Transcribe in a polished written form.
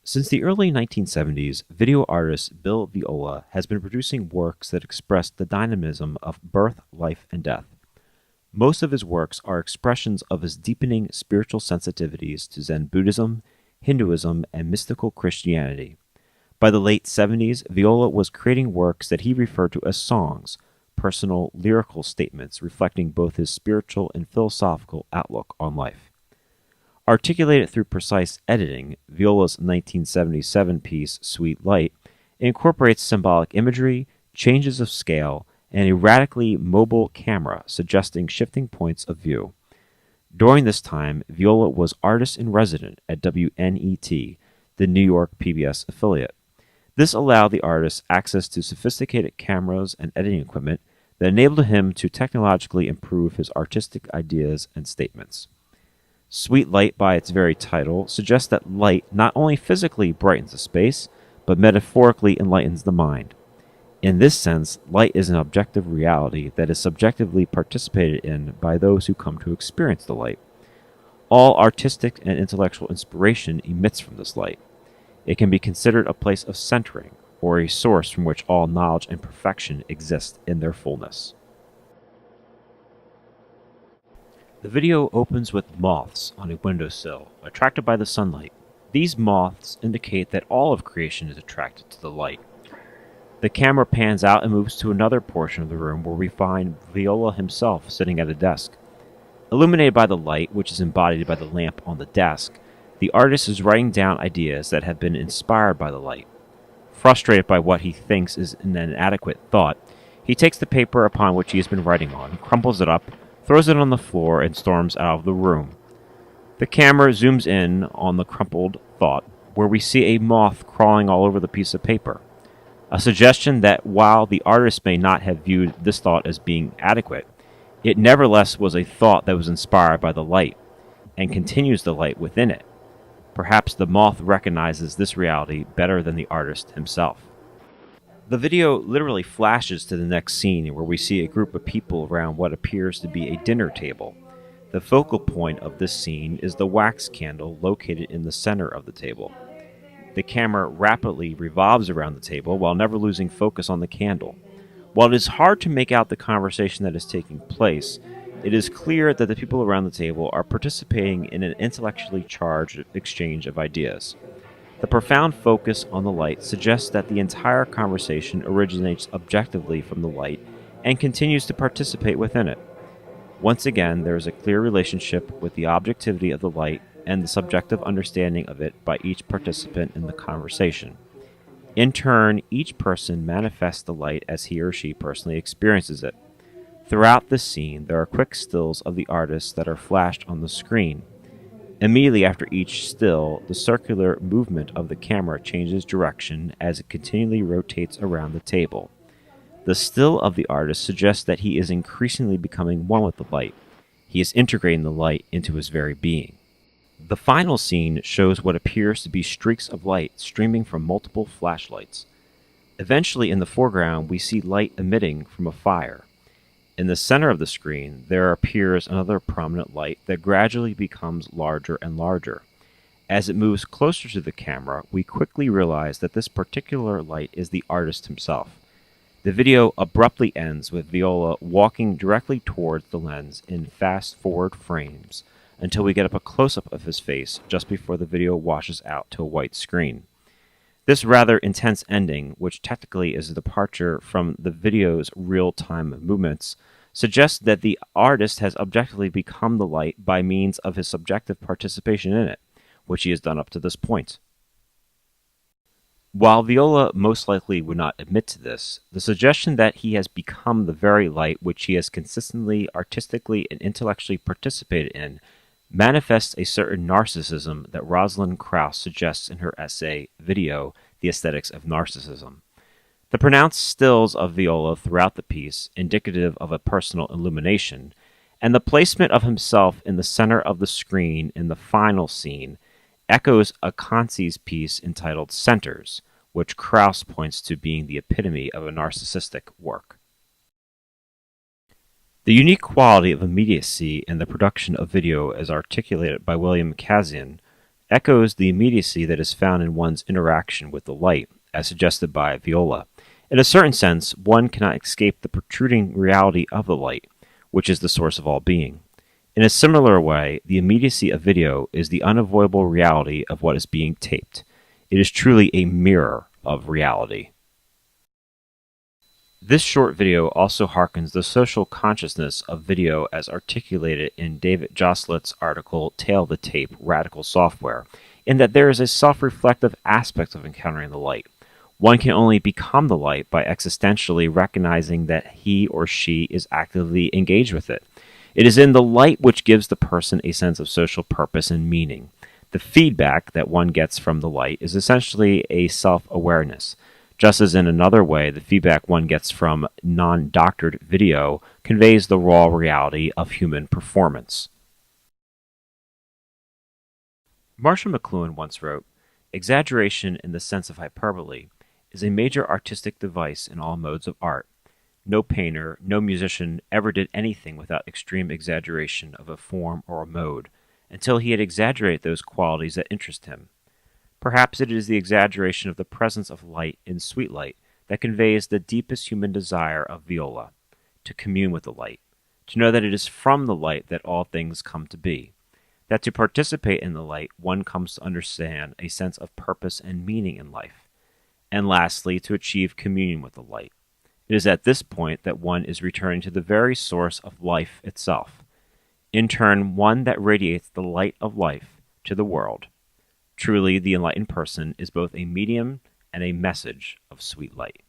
Since the early 1970s, video artist Bill Viola has been producing works that express the dynamism of birth, life, and death. Most of his works are expressions of his deepening spiritual sensitivities to Zen Buddhism, Hinduism, and mystical Christianity. By the late 70s, Viola was creating works that he referred to as songs, personal lyrical statements reflecting both his spiritual and philosophical outlook on life. Articulated through precise editing, Viola's 1977 piece Sweet Light incorporates symbolic imagery, changes of scale, and a radically mobile camera suggesting shifting points of view. During this time, Viola was artist-in-resident at WNET, the New York PBS affiliate. This allowed the artist access to sophisticated cameras and editing equipment that enabled him to technologically improve his artistic ideas and statements. Sweet Light, by its very title, suggests that light not only physically brightens a space, but metaphorically enlightens the mind. In this sense, light is an objective reality that is subjectively participated in by those who come to experience the light. All artistic and intellectual inspiration emits from this light. It can be considered a place of centering, or a source from which all knowledge and perfection exist in their fullness. The video opens with moths on a windowsill, attracted by the sunlight. These moths indicate that all of creation is attracted to the light. The camera pans out and moves to another portion of the room where we find Viola himself sitting at a desk. Illuminated by the light, which is embodied by the lamp on the desk, the artist is writing down ideas that have been inspired by the light. Frustrated by what he thinks is an inadequate thought, he takes the paper upon which he has been writing on, crumples it up, throws it on the floor, and storms out of the room. The camera zooms in on the crumpled thought, where we see a moth crawling all over the piece of paper. A suggestion that while the artist may not have viewed this thought as being adequate, it nevertheless was a thought that was inspired by the light, and continues the light within it. Perhaps the moth recognizes this reality better than the artist himself. The video literally flashes to the next scene where we see a group of people around what appears to be a dinner table. The focal point of this scene is the wax candle located in the center of the table. The camera rapidly revolves around the table while never losing focus on the candle. While it is hard to make out the conversation that is taking place, it is clear that the people around the table are participating in an intellectually charged exchange of ideas. The profound focus on the light suggests that the entire conversation originates objectively from the light and continues to participate within it. Once again, there is a clear relationship with the objectivity of the light and the subjective understanding of it by each participant in the conversation. In turn, each person manifests the light as he or she personally experiences it. Throughout this scene, there are quick stills of the artist that are flashed on the screen. Immediately after each still, the circular movement of the camera changes direction as it continually rotates around the table. The still of the artist suggests that he is increasingly becoming one with the light. He is integrating the light into his very being. The final scene shows what appears to be streaks of light streaming from multiple flashlights. Eventually, in the foreground, we see light emitting from a fire. In the center of the screen, there appears another prominent light that gradually becomes larger and larger. As it moves closer to the camera, we quickly realize that this particular light is the artist himself. The video abruptly ends with Viola walking directly towards the lens in fast-forward frames until we get up a close-up of his face just before the video washes out to a white screen. This rather intense ending, which technically is a departure from the video's real-time movements, suggests that the artist has objectively become the light by means of his subjective participation in it, which he has done up to this point. While Viola most likely would not admit to this, the suggestion that he has become the very light which he has consistently, artistically, and intellectually participated in manifests a certain narcissism that Rosalind Krauss suggests in her essay, Video, The Aesthetics of Narcissism. The pronounced stills of Viola throughout the piece, indicative of a personal illumination, and the placement of himself in the center of the screen in the final scene echoes a Kanzi's piece entitled Centers, which Krauss points to being the epitome of a narcissistic work. The unique quality of immediacy in the production of video as articulated by William Kazian echoes the immediacy that is found in one's interaction with the light, as suggested by Viola. In a certain sense, one cannot escape the protruding reality of the light, which is the source of all being. In a similar way, the immediacy of video is the unavoidable reality of what is being taped. It is truly a mirror of reality. This short video also harkens the social consciousness of video as articulated in David Joslett's article Tail the Tape, Radical Software, in that there is a self-reflective aspect of encountering the light. One can only become the light by existentially recognizing that he or she is actively engaged with it. It is in the light which gives the person a sense of social purpose and meaning. The feedback that one gets from the light is essentially a self-awareness. Just as in another way, the feedback one gets from non-doctored video conveys the raw reality of human performance. Marshall McLuhan once wrote, "Exaggeration in the sense of hyperbole is a major artistic device in all modes of art. No painter, no musician ever did anything without extreme exaggeration of a form or a mode, until he had exaggerated those qualities that interest him. Perhaps it is the exaggeration of the presence of light in sweet light that conveys the deepest human desire of Viola, to commune with the light, to know that it is from the light that all things come to be, that to participate in the light one comes to understand a sense of purpose and meaning in life, and lastly, to achieve communion with the light. It is at this point that one is returning to the very source of life itself, in turn one that radiates the light of life to the world. Truly, the enlightened person is both a medium and a message of sweet light."